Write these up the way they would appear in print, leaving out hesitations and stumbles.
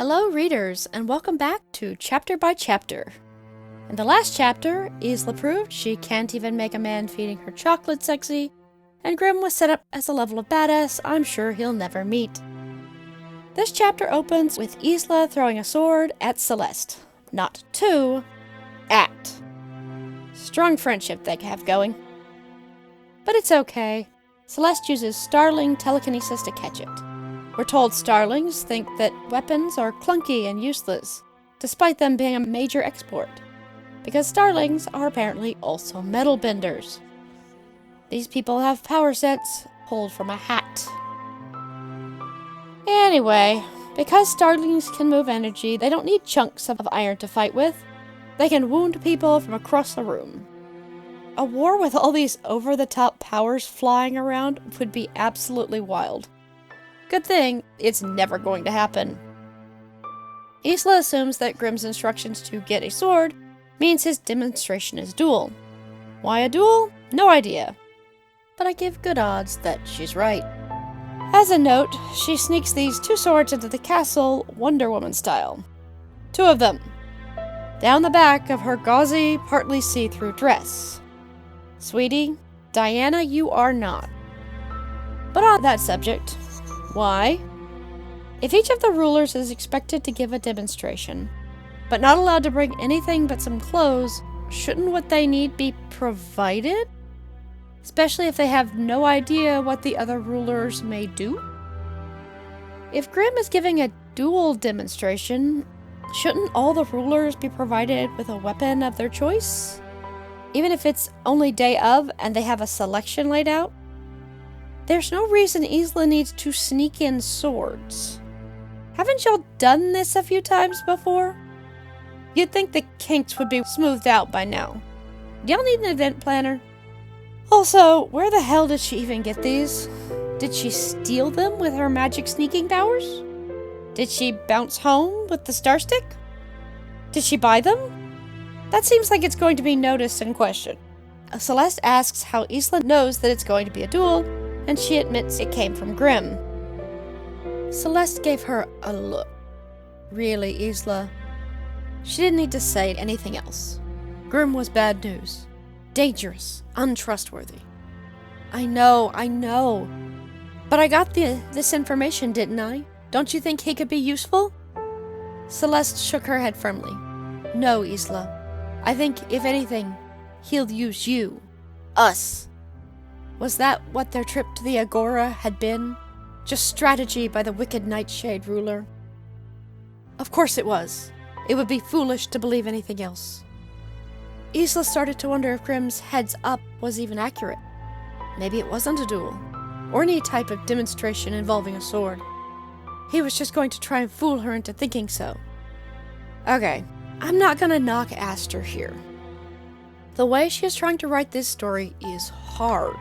Hello readers, and welcome back to Chapter by Chapter. In the last chapter, Isla proved she can't even make a man feeding her chocolate sexy, and Grimm was set up as a level of badass I'm sure he'll never meet. This chapter opens with Isla throwing a sword at Celeste. Not to, at. Strong friendship they have going. But it's okay. Celeste uses starling telekinesis to catch it. We're told starlings think that weapons are clunky and useless, despite them being a major export, because starlings are apparently also metal benders. These people have power sets pulled from a hat. Anyway, because starlings can move energy, they don't need chunks of iron to fight with. They can wound people from across the room. A war with all these over-the-top powers flying around would be absolutely wild. Good thing, it's never going to happen. Isla assumes that Grimm's instructions to get a sword means his demonstration is duel. Why a duel? No idea. But I give good odds that she's right. As a note, she sneaks these two swords into the castle Wonder Woman style. Two of them. Down the back of her gauzy, partly see-through dress. Sweetie, Diana, you are not. But on that subject, why? If each of the rulers is expected to give a demonstration, but not allowed to bring anything but some clothes, shouldn't what they need be provided? Especially if they have no idea what the other rulers may do? If Grimm is giving a duel demonstration, shouldn't all the rulers be provided with a weapon of their choice? Even if it's only day of and they have a selection laid out? There's no reason Isla needs to sneak in swords. Haven't y'all done this a few times before? You'd think the kinks would be smoothed out by now. Do y'all need an event planner? Also, where the hell did she even get these? Did she steal them with her magic sneaking powers? Did she bounce home with the star stick? Did she buy them? That seems like it's going to be noticed and questioned. Celeste asks how Isla knows that it's going to be a duel, and she admits it came from Grimm. Celeste gave her a look. Really, Isla? She didn't need to say anything else. Grimm was bad news. Dangerous. Untrustworthy. I know. But I got this information, didn't I? Don't you think he could be useful? Celeste shook her head firmly. No, Isla. I think, if anything, he'll use you. Us. Was that what their trip to the Agora had been? Just strategy by the wicked Nightshade ruler? Of course it was. It would be foolish to believe anything else. Isla started to wonder if Grimm's heads up was even accurate. Maybe it wasn't a duel, or any type of demonstration involving a sword. He was just going to try and fool her into thinking so. Okay, I'm not gonna knock Aster here. The way she is trying to write this story is hard.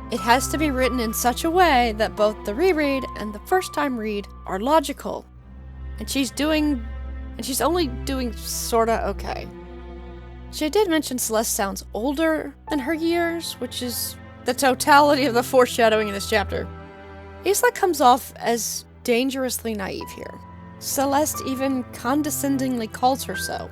It has to be written in such a way that both the reread and the first-time read are logical. And she's only doing sorta okay. She did mention Celeste sounds older than her years, which is the totality of the foreshadowing in this chapter. Isla comes off as dangerously naive here. Celeste even condescendingly calls her so.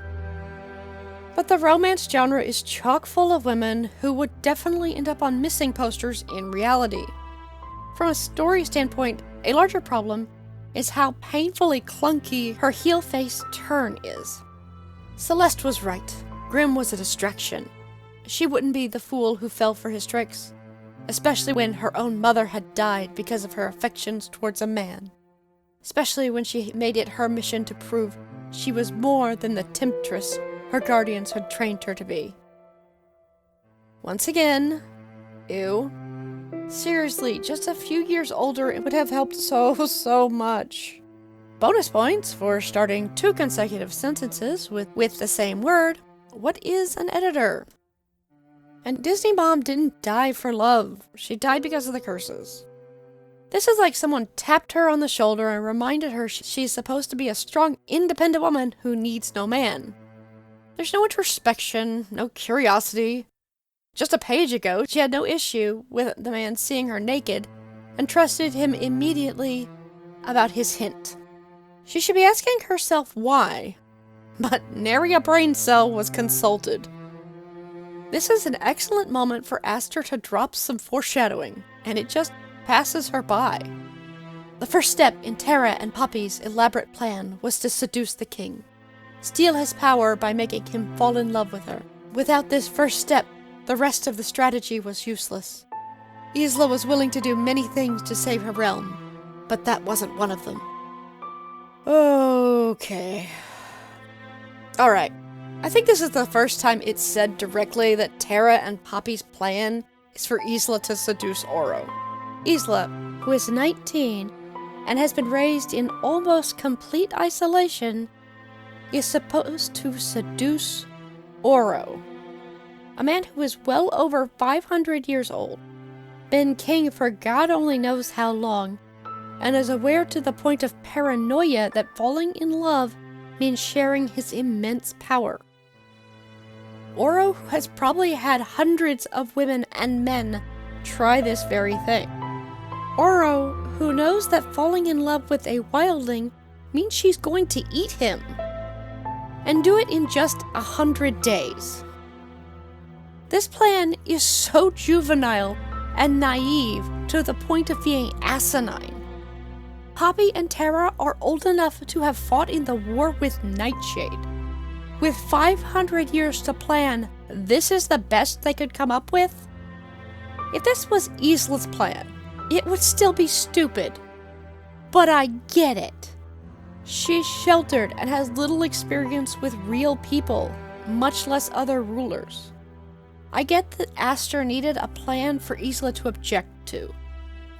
But the romance genre is chock full of women who would definitely end up on missing posters in reality. From a story standpoint, a larger problem is how painfully clunky her heel face turn is. Celeste was right. Grimm was a distraction. She wouldn't be the fool who fell for his tricks, especially when her own mother had died because of her affections towards a man. Especially when she made it her mission to prove she was more than the temptress her guardians had trained her to be. Once again, ew. Seriously, just a few years older, it would have helped so much. Bonus points for starting 2 consecutive sentences with the same word. What is an editor? And Disney Mom didn't die for love. She died because of the curses. This is like someone tapped her on the shoulder and reminded her she's supposed to be a strong, independent woman who needs no man. There's no introspection, no curiosity. Just a page ago, she had no issue with the man seeing her naked and trusted him immediately about his hint. She should be asking herself why, but nary a brain cell was consulted. This is an excellent moment for Aster to drop some foreshadowing, and it just passes her by. The first step in Terra and Poppy's elaborate plan was to seduce the king, steal his power by making him fall in love with her. Without this first step, the rest of the strategy was useless. Isla was willing to do many things to save her realm, but that wasn't one of them. Okay. Alright, I think this is the first time it's said directly that Terra and Poppy's plan is for Isla to seduce Oro. Isla, who is 19 and has been raised in almost complete isolation, is supposed to seduce Oro, a man who is well over 500 years old, been king for God only knows how long, and is aware to the point of paranoia that falling in love means sharing his immense power. Oro has probably had hundreds of women and men try this very thing. Oro, who knows that falling in love with a wildling means she's going to eat him, and do it in just 100 days. This plan is so juvenile and naive to the point of being asinine. Poppy and Terra are old enough to have fought in the war with Nightshade. With 500 years to plan, this is the best they could come up with? If this was Isla's plan, it would still be stupid. But I get it. She's sheltered and has little experience with real people, much less other rulers. I get that Aster needed a plan for Isla to object to.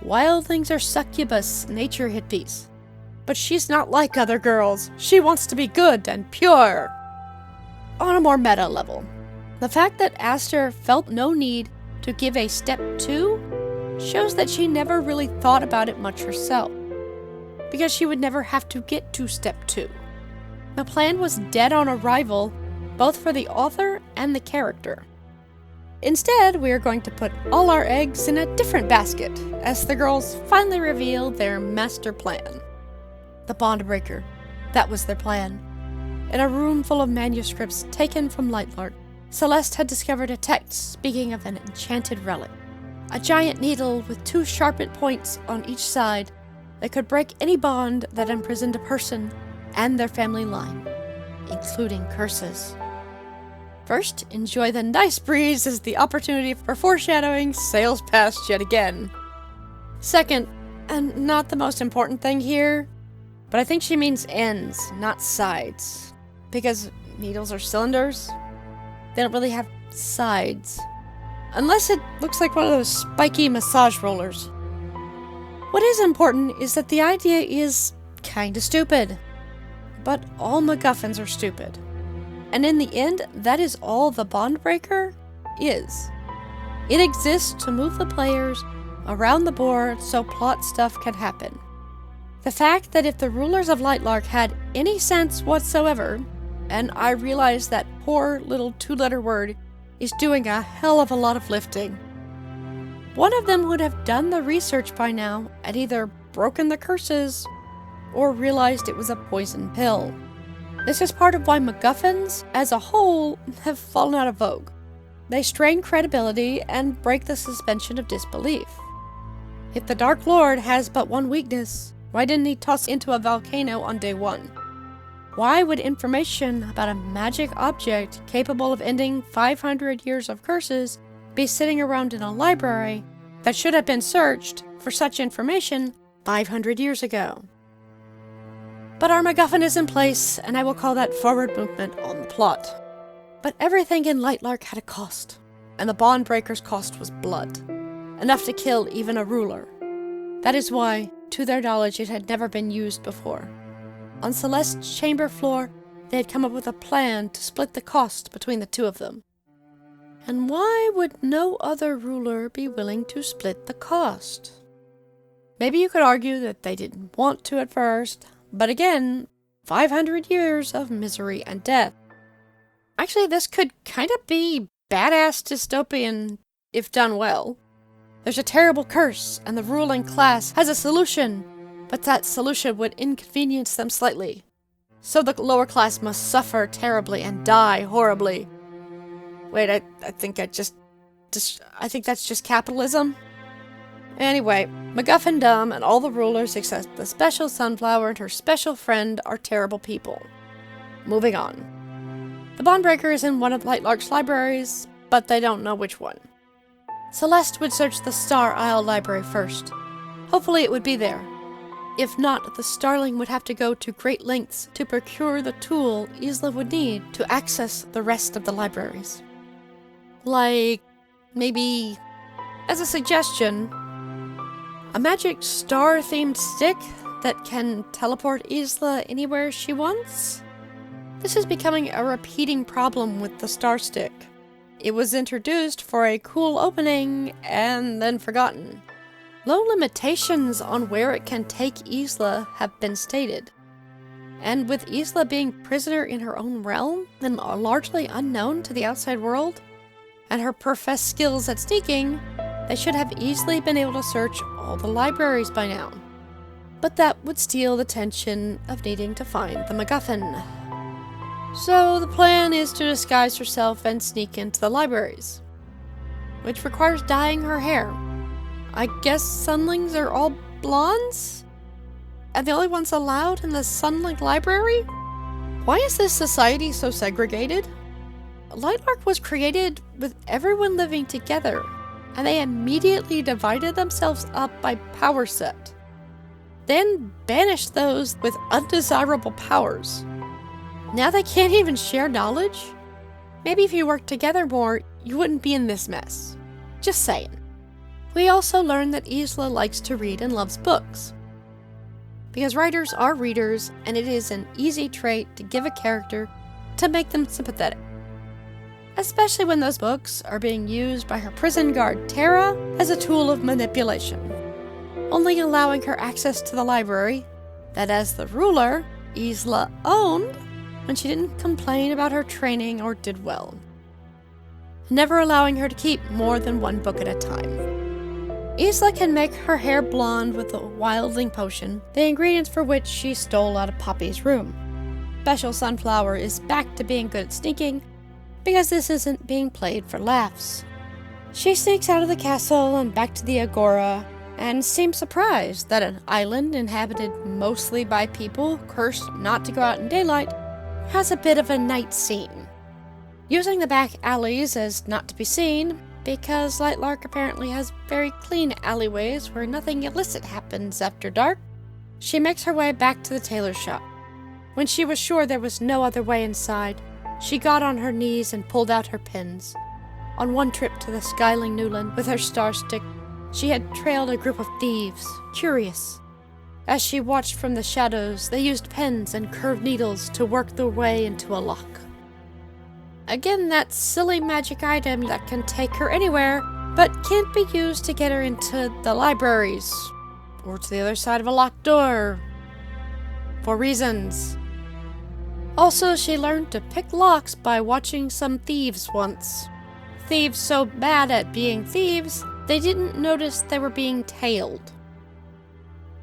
Wildlings are succubus, nature hippies. But she's not like other girls. She wants to be good and pure. On a more meta level, the fact that Aster felt no need to give a step 2 shows that she never really thought about it much herself, because she would never have to get to step 2. The plan was dead on arrival, both for the author and the character. Instead, we are going to put all our eggs in a different basket as the girls finally reveal their master plan. The Bondbreaker. That was their plan. In a room full of manuscripts taken from Lightlark, Celeste had discovered a text speaking of an enchanted relic. A giant needle with 2 sharpened points on each side that could break any bond that imprisoned a person and their family line, including curses. First, enjoy the nice breeze as the opportunity for foreshadowing sails past yet again. Second, and not the most important thing here, but I think she means ends, not sides. Because needles are cylinders, they don't really have sides. Unless it looks like one of those spiky massage rollers. What is important is that the idea is kinda stupid. But all MacGuffins are stupid. And in the end, that is all the Bondbreaker is. It exists to move the players around the board so plot stuff can happen. The fact that if the rulers of Lightlark had any sense whatsoever, and I realize that poor little 2-letter word is doing a hell of a lot of lifting, one of them would have done the research by now and either broken the curses or realized it was a poison pill. This is part of why MacGuffins, as a whole, have fallen out of vogue. They strain credibility and break the suspension of disbelief. If the Dark Lord has but one weakness, why didn't he toss into a volcano on day 1? Why would information about a magic object capable of ending 500 years of curses be sitting around in a library that should have been searched for such information 500 years ago? But our MacGuffin is in place, and I will call that forward movement on the plot. But everything in Lightlark had a cost, and the Bondbreaker's cost was blood, enough to kill even a ruler. That is why, to their knowledge, it had never been used before. On Celeste's chamber floor, they had come up with a plan to split the cost between the 2 of them. And why would no other ruler be willing to split the cost? Maybe you could argue that they didn't want to at first, but again, 500 years of misery and death. Actually, this could kind of be badass dystopian if done well. There's a terrible curse, and the ruling class has a solution. but that solution would inconvenience them slightly. So the lower class must suffer terribly and die horribly. Wait, I think I think that's just capitalism. Anyway, MacGuffindom and all the rulers except the special Sunflower and her special friend are terrible people. Moving on. The Bondbreaker is in one of Lightlark's libraries, but they don't know which one. Celeste would search the Star Isle library first. Hopefully it would be there. If not, the Starling would have to go to great lengths to procure the tool Isla would need to access the rest of the libraries. Like, maybe, as a suggestion, a magic star-themed stick that can teleport Isla anywhere she wants? This is becoming a repeating problem with the star stick. It was introduced for a cool opening and then forgotten. Low limitations on where it can take Isla have been stated. And with Isla being prisoner in her own realm and largely unknown to the outside world, and her professed skills at sneaking, they should have easily been able to search all the libraries by now. But that would steal the tension of needing to find the MacGuffin. So the plan is to disguise herself and sneak into the libraries, which requires dyeing her hair. I guess Sunlings are all blondes? And the only ones allowed in the Sunling library? Why is this society so segregated? Lightlark was created with everyone living together, and they immediately divided themselves up by power set. Then banished those with undesirable powers. Now they can't even share knowledge? Maybe if you worked together more, you wouldn't be in this mess. Just saying. We also learned that Isla likes to read and loves books. Because writers are readers, and it is an easy trait to give a character to make them sympathetic. Especially when those books are being used by her prison guard Tara as a tool of manipulation, only allowing her access to the library that, as the ruler, Isla owned when she didn't complain about her training or did well, never allowing her to keep more than one book at a time. Isla can make her hair blonde with a wildling potion, the ingredients for which she stole out of Poppy's room. Special Sunflower is back to being good at sneaking, because this isn't being played for laughs. She sneaks out of the castle and back to the Agora, and seems surprised that an island inhabited mostly by people cursed not to go out in daylight has a bit of a night scene. Using the back alleys as not to be seen, because Lightlark apparently has very clean alleyways where nothing illicit happens after dark, she makes her way back to the tailor's shop. When she was sure there was no other way inside, she got on her knees and pulled out her pins. On one trip to the Skyling Newland with her star stick, she had trailed a group of thieves, curious. As she watched from the shadows, they used pens and curved needles to work their way into a lock. Again, that silly magic item that can take her anywhere, but can't be used to get her into the libraries, or to the other side of a locked door. For reasons. Also, she learned to pick locks by watching some thieves once. Thieves so bad at being thieves, they didn't notice they were being tailed.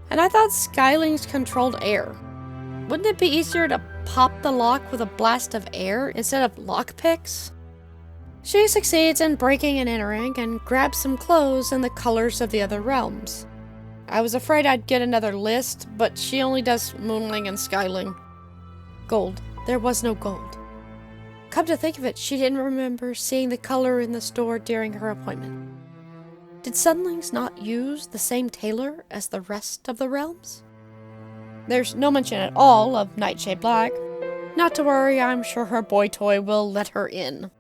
And I thought Skylings controlled air. Wouldn't it be easier to pop the lock with a blast of air instead of lockpicks? She succeeds in breaking and entering and grabs some clothes in the colors of the other realms. I was afraid I'd get another list, but she only does Moonling and Skyling. Gold. There was no gold. Come to think of it, she didn't remember seeing the color in the store during her appointment. Did Sunlings not use the same tailor as the rest of the realms? There's no mention at all of Nightshade Black. Not to worry, I'm sure her boy toy will let her in.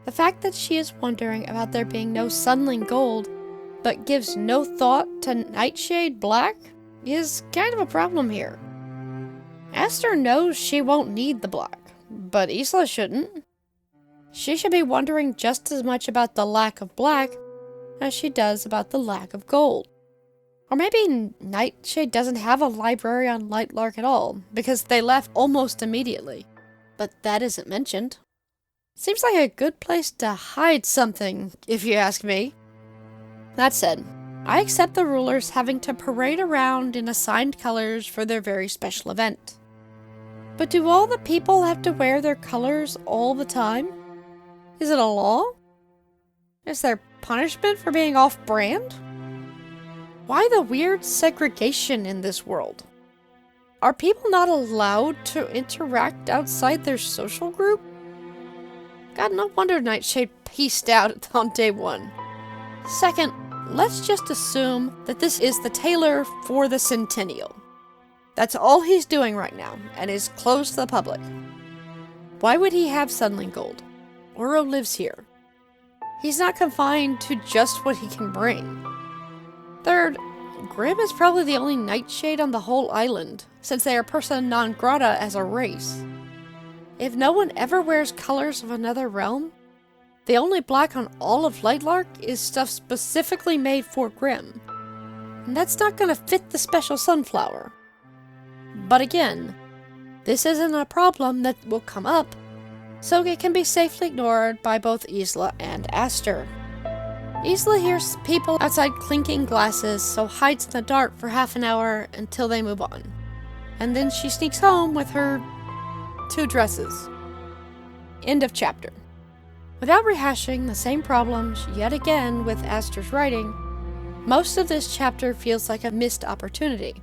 The fact that she is wondering about there being no Sunling gold, but gives no thought to Nightshade Black, is kind of a problem here. Esther knows she won't need the black, but Isla shouldn't. She should be wondering just as much about the lack of black as she does about the lack of gold. Or maybe Nightshade doesn't have a library on Lightlark at all, because they left almost immediately. But that isn't mentioned. Seems like a good place to hide something, if you ask me. That said, I accept the rulers having to parade around in assigned colors for their very special event. But do all the people have to wear their colors all the time? Is it a law? Is there punishment for being off-brand? Why the weird segregation in this world? Are people not allowed to interact outside their social group? God, no wonder Nightshade pieced out on day 1. Second, let's just assume that this is the tailor for the Centennial. That's all he's doing right now, and is closed to the public. Why would he have Sunling Gold? Oro lives here. He's not confined to just what he can bring. Third, Grimm is probably the only Nightshade on the whole island, since they are persona non grata as a race. If no one ever wears colors of another realm, the only black on all of Lightlark is stuff specifically made for Grimm. And that's not gonna fit the special sunflower. But again, this isn't a problem that will come up, so it can be safely ignored by both Isla and Aster. Isla hears people outside clinking glasses, so hides in the dark for half an hour until they move on. And then she sneaks home with her 2 dresses. End of chapter. Without rehashing the same problems yet again with Aster's writing, most of this chapter feels like a missed opportunity.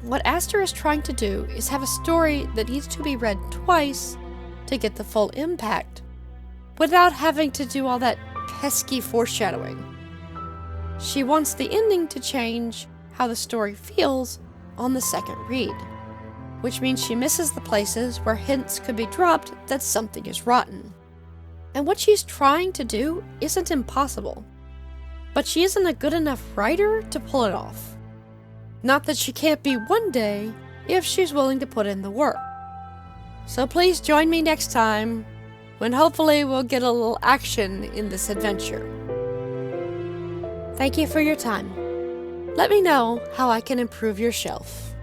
What Aster is trying to do is have a story that needs to be read twice to get the full impact, without having to do all that pesky foreshadowing. She wants the ending to change how the story feels on the second read, which means she misses the places where hints could be dropped that something is rotten. And what she's trying to do isn't impossible, but she isn't a good enough writer to pull it off. Not that she can't be one day, if she's willing to put in the work. So please join me next time, when hopefully we'll get a little action in this adventure. Thank you for your time. Let me know how I can improve your shelf.